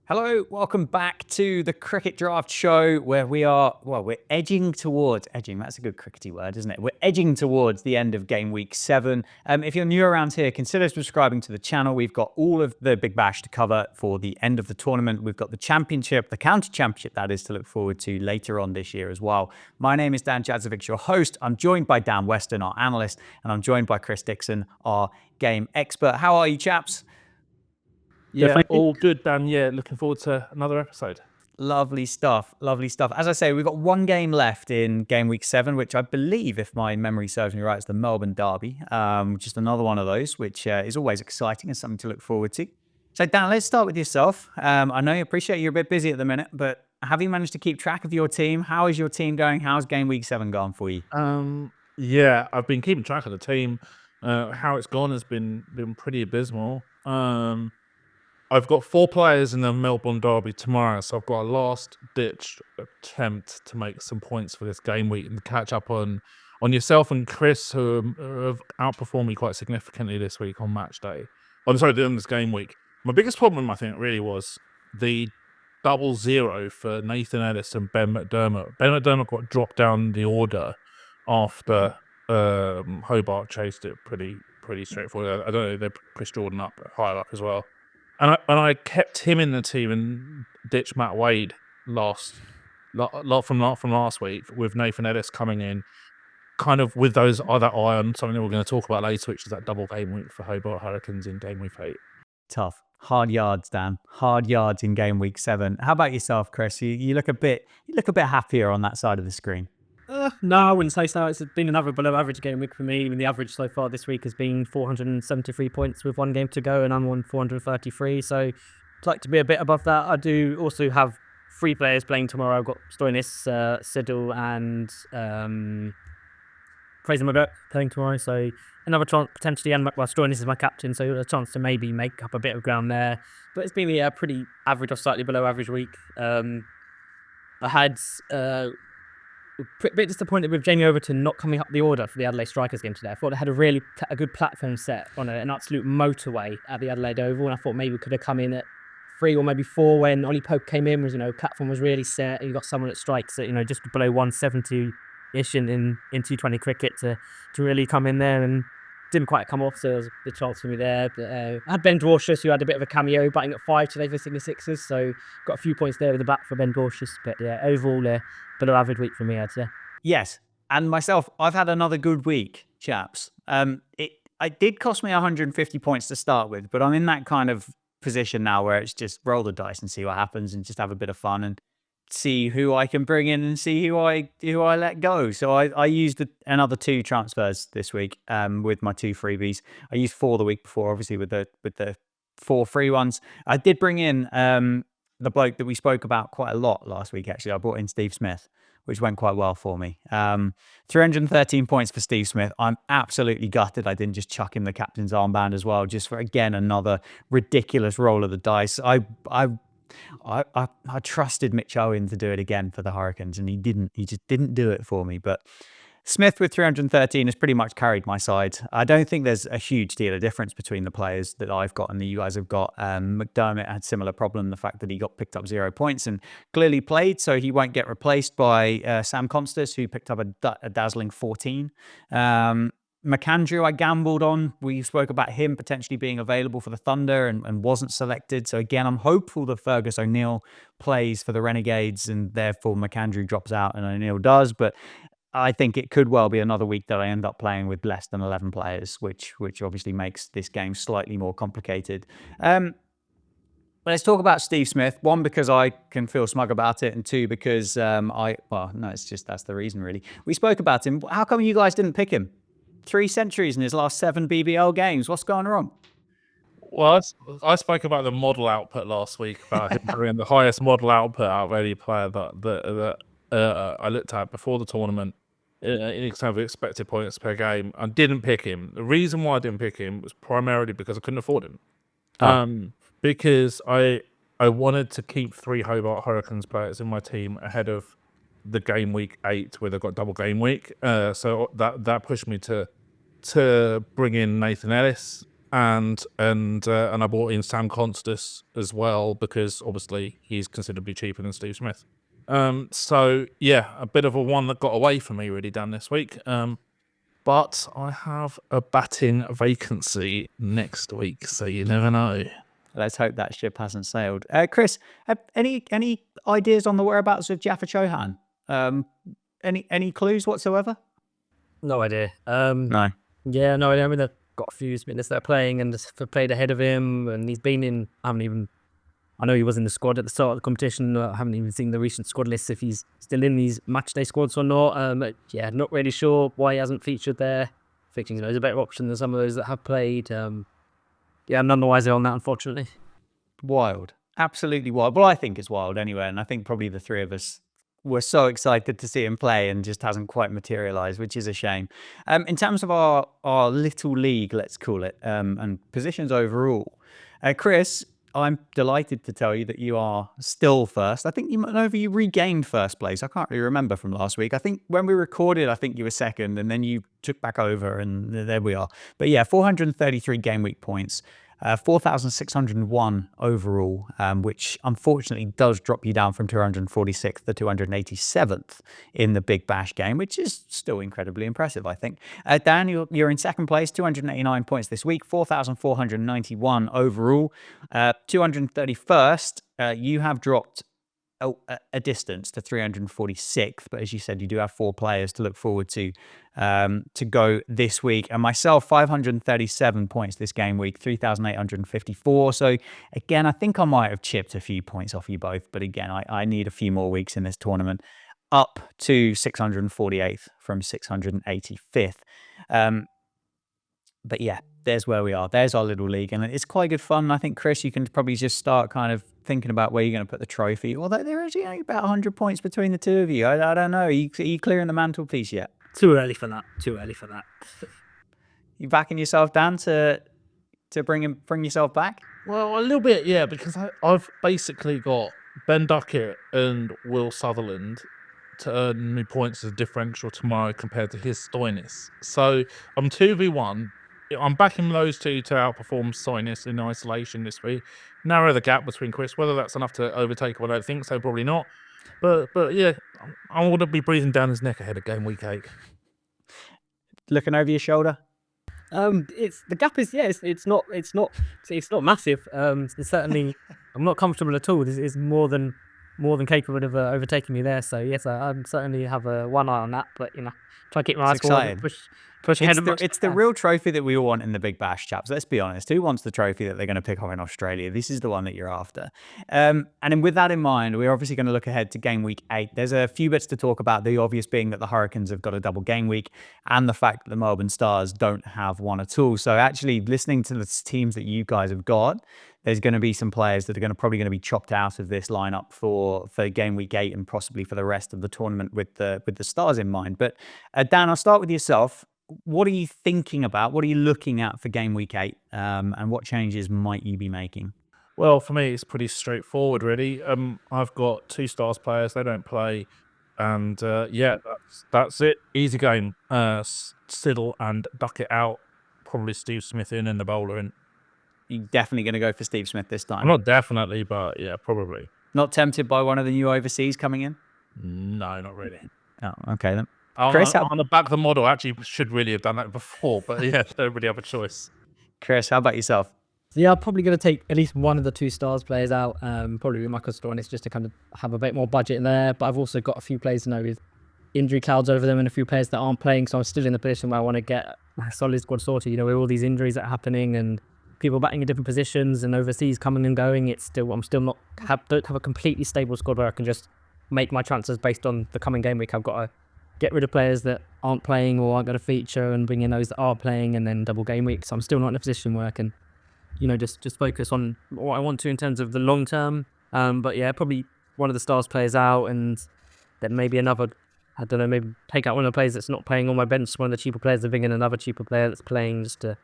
Hello, welcome back to the Cricket Draft Show where we're edging towards, that's a good crickety word, isn't it? We're edging towards the end of Game Week 7. If you're new around here, consider subscribing to the channel. We've got all of the Big Bash to cover for the end of the tournament. We've got the championship, the county championship that is to look forward to later on this year as well. My name is Dan Jadzevics, your host. I'm joined by Dan Weston, our analyst, and I'm joined by Chris Dixon, our game expert. How are you, chaps? Yeah, all good, Dan. Yeah, looking forward to another episode. Lovely stuff. Lovely stuff. As I say, we've got one game left in Game Week 7, which I believe, if my memory serves me right, is the Melbourne Derby. Just another one of those, which is always exciting and something to look forward to. So, Dan, let's start with yourself. I know you appreciate you're a bit busy at the minute, but have you managed to keep track of your team? How is your team going? How's Game Week 7 gone for you? Yeah, I've been keeping track of the team. How it's gone has been pretty abysmal. I've got 4 players in the Melbourne Derby tomorrow, so I've got a last-ditch attempt to make some points for this game week and catch up on yourself and Chris, who have outperformed me quite significantly this week on match day. On this game week. My biggest problem, I think, really was the 0-0 for Nathan Ellis and Ben McDermott. Ben McDermott got dropped down the order after Hobart chased it pretty straightforward. I don't know, they pushed Jordan up higher up as well. And I kept him in the team and ditched Matt Wade from last week with Nathan Ellis coming in, kind of with those other eye on something that we're going to talk about later, which is that double game week for Hobart Hurricanes in Game Week 8. Tough. Hard yards, Dan. Hard yards in Game Week 7. How about yourself, Chris? You look a bit happier on that side of the screen. No, I wouldn't say so. It's been another below average game week for me. I mean, the average so far this week has been 473 points with one game to go, and I'm on 433. So I'd like to be a bit above that. I do also have 3 players playing tomorrow. I've got Stoinis, Siddle, and Fraser McGirt playing tomorrow. So another chance potentially, and Stoinis is my captain, so a chance to maybe make up a bit of ground there. But it's been a pretty average or slightly below average week. I had a bit disappointed with Jamie Overton not coming up the order for the Adelaide Strikers game today. I thought they had a good platform set on an absolute motorway at the Adelaide Oval, and I thought maybe we could have come in at 3 or maybe 4 when Ollie Pope came in. Was platform was really set, and you got someone that strikes at just below 170-ish in T20 cricket to really come in there, and didn't quite come off, so there was a chance for me there. But I had Ben Dwarshuis, who had a bit of a cameo, batting at 5 today for Sydney Sixers, so got a few points there with the bat for Ben Dwarshuis. But yeah, overall, below average week for me, I'd say. Yes, and myself, I've had another good week, chaps. It did cost me 150 points to start with, but I'm in that kind of position now where it's just roll the dice and see what happens and just have a bit of fun and see who I can bring in and see who I let go. So I used another 2 transfers this week with my 2 freebies. I used 4 the week before, obviously with the 4 free ones. I did bring in the bloke that we spoke about quite a lot last week. Actually, I brought in Steve Smith, which went quite well for me. 313 points for Steve Smith. I'm absolutely gutted I didn't just chuck him the captain's armband as well, just for, again, another ridiculous roll of the dice. I trusted Mitch Owen to do it again for the Hurricanes, and he didn't. He just didn't do it for me. But Smith with 313 has pretty much carried my side. I don't think there's a huge deal of difference between the players that I've got and that you guys have got. McDermott had similar problem, the fact that he got picked up 0 points and clearly played, so he won't get replaced by Sam Constas, who picked up a dazzling 14. McAndrew, I gambled on. We spoke about him potentially being available for the Thunder and wasn't selected. So again, I'm hopeful that Fergus O'Neill plays for the Renegades and therefore McAndrew drops out and O'Neill does. But I think it could well be another week that I end up playing with less than 11 players, which obviously makes this game slightly more complicated. But let's talk about Steve Smith. 1, because I can feel smug about it, and 2, because that's the reason really. We spoke about him. How come you guys didn't pick him? 3 centuries in his last 7 BBL games. What's going wrong? Well, I spoke about the model output last week, about him having the highest model output out of any player that I looked at before the tournament in terms of expected points per game. I didn't pick him. The reason why I didn't pick him was primarily because I couldn't afford him. Because I wanted to keep 3 Hobart Hurricanes players in my team ahead of the Game Week 8, where they've got double game week. So that pushed me to bring in Nathan Ellis and I bought in Sam Constas as well because obviously he's considerably cheaper than Steve Smith. So yeah, a bit of a one that got away from me really done this week. But I have a batting vacancy next week, so you never know. Let's hope that ship hasn't sailed. Chris, any ideas on the whereabouts of Jaffa Chauhan? Any clues whatsoever? No idea. No. Yeah, no idea. I mean, they've got a few spinners that are playing and have played ahead of him, and he's been in. I know he was in the squad at the start of the competition. I haven't even seen the recent squad list if he's still in these matchday squads or not. But yeah, not really sure why he hasn't featured there. Thinking he's a better option than some of those that have played. Yeah, none the wiser on that, unfortunately. Wild. Absolutely wild. Well, I think it's wild anyway, and I think probably the three of us were so excited to see him play and just hasn't quite materialised, which is a shame. In terms of our little league, let's call it, and positions overall, Chris, I'm delighted to tell you that you are still first. I think you regained first place. I can't really remember from last week. I think when we recorded, I think you were second, and then you took back over, and there we are. But yeah, 433 game week points, 4,601 overall, which unfortunately does drop you down from 246th to 287th in the Big Bash game, which is still incredibly impressive, I think. Dan, you're in second place, 289 points this week, 4,491 overall. 231st, you have dropped a distance to 346th, but as you said, you do have 4 players to look forward to go this week. And myself, 537 points this game week, 3,854. So again, I think I might have chipped a few points off you both, but again, I need a few more weeks in this tournament up to 648th from 685th. But yeah, there's where we are. There's our little league, and it's quite good fun. I think, Chris, you can probably just start kind of thinking about where you're going to put the trophy. Although there is only about 100 points between the two of you. I don't know. Are you clearing the mantelpiece yet? Too early for that. You backing yourself, Dan, to bring yourself back? Well, a little bit, yeah, because I've basically got Ben Duckett and Will Sutherland to earn me points as a differential tomorrow compared to his Stoinis. So I'm 2v1. I'm backing those two to outperform Stoinis in isolation this week. Narrow the gap between Chris. Whether that's enough to overtake him, I don't think so. Probably not. But yeah, I want to be breathing down his neck ahead of game week 8. Looking over your shoulder? It's the gap is it's not massive. It's certainly I'm not comfortable at all. This is more than capable of overtaking me there. So yes, I certainly have one eye on that. But try to keep my eyes forward, push ahead. It's the real trophy that we all want in the Big Bash, chaps. Let's be honest. Who wants the trophy that they're going to pick up in Australia? This is the one that you're after. And then with that in mind, we're obviously going to look ahead to game week 8. There's a few bits to talk about. The obvious being that the Hurricanes have got a double game week, and the fact that the Melbourne Stars don't have one at all. So actually, listening to the teams that you guys have got, there's going to be some players that are probably going to be chopped out of this lineup for game week 8 and possibly for the rest of the tournament with the Stars in mind. But Dan, I'll start with yourself. What are you thinking about? What are you looking at for game week 8? And what changes might you be making? Well, for me, it's pretty straightforward, really. I've got 2 Stars players. They don't play. And yeah, that's it. Easy game. Siddle and Duckett out. Probably Steve Smith in and the bowler in. You're definitely going to go for Steve Smith this time? I'm not definitely, but yeah, probably. Not tempted by one of the new overseas coming in? No, not really. Oh, okay then. Chris, on the back of the model, actually should really have done that before, but yeah, don't really have a choice. Chris, how about yourself? Yeah, I'm probably going to take at least one of the 2 Stars players out, probably with Michael Stoinis, just to kind of have a bit more budget in there. But I've also got a few players with injury clouds over them and a few players that aren't playing, so I'm still in the position where I want to get a solid squad sorted. With all these injuries that are happening and people batting in different positions and overseas coming and going, I'm still don't have a completely stable squad where I can just make my transfers based on the coming game week. I've got to get rid of players that aren't playing or aren't going to feature and bring in those that are playing, and then double game week. So I'm still not in a position where I can, just focus on what I want to in terms of the long term. But yeah, probably one of the Stars players out, and then maybe another, I don't know, maybe take out one of the players that's not playing on my bench, one of the cheaper players, and bring in another cheaper player that's playing, just to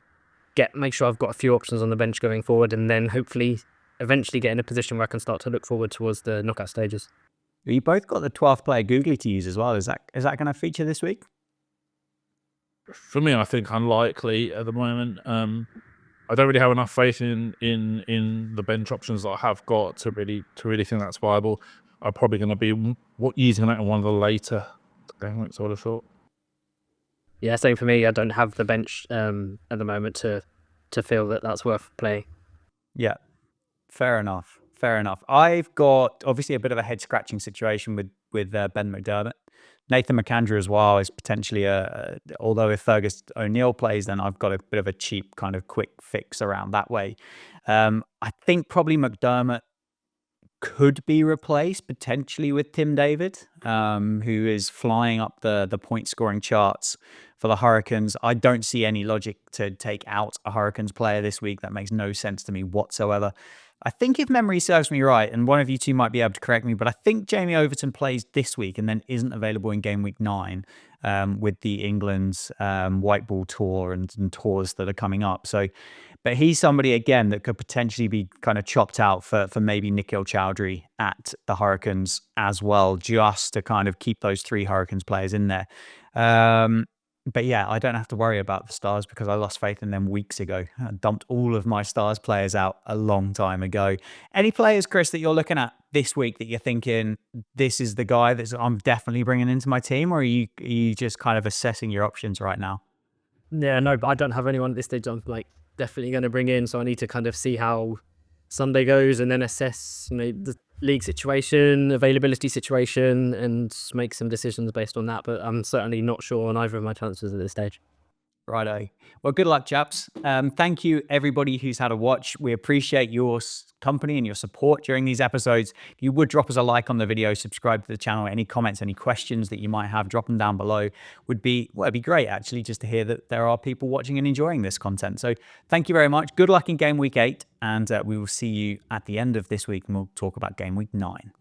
make sure I've got a few options on the bench going forward, and then hopefully eventually get in a position where I can start to look forward towards the knockout stages. You both got the 12th player Googly to use as well. Is that going to feature this week? For me, I think unlikely at the moment. I don't really have enough faith in the bench options that I have got to really think that's viable. I'm probably going to be using that in one of the later game weeks, I would have thought. Yeah, same for me. I don't have the bench at the moment to feel that that's worth playing. Yeah, fair enough. Fair enough. I've got obviously a bit of a head scratching situation with Ben McDermott. Nathan McAndrew as well is potentially although if Fergus O'Neill plays, then I've got a bit of a cheap kind of quick fix around that way. I think probably McDermott could be replaced potentially with Tim David, who is flying up the point scoring charts for the Hurricanes. I don't see any logic to take out a Hurricanes player this week. That makes no sense to me whatsoever. I think if memory serves me right, and one of you two might be able to correct me, but I think Jamie Overton plays this week and then isn't available in game week 9 with the England's white ball tour and tours that are coming up. So, but he's somebody again that could potentially be kind of chopped out for maybe Nikhil Chowdhury at the Hurricanes as well, just to kind of keep those 3 Hurricanes players in there. But yeah, I don't have to worry about the Stars because I lost faith in them weeks ago. I dumped all of my Stars players out a long time ago. Any players, Chris, that you're looking at this week that you're thinking, this is the guy that I'm definitely bringing into my team, or are you just kind of assessing your options right now? Yeah, no, but I don't have anyone at this stage I'm like definitely going to bring in, so I need to kind of see how Sunday goes and then assess the league situation, availability situation, and make some decisions based on that. But I'm certainly not sure on either of my chances at this stage. Righto. Well, good luck, chaps. Thank you, everybody who's had a watch. We appreciate your company and your support during these episodes. If you would drop us a like on the video, subscribe to the channel, any comments, any questions that you might have, drop them down below. It'd be great, actually, just to hear that there are people watching and enjoying this content. So thank you very much. Good luck in game week 8, and we will see you at the end of this week, and we'll talk about game week 9.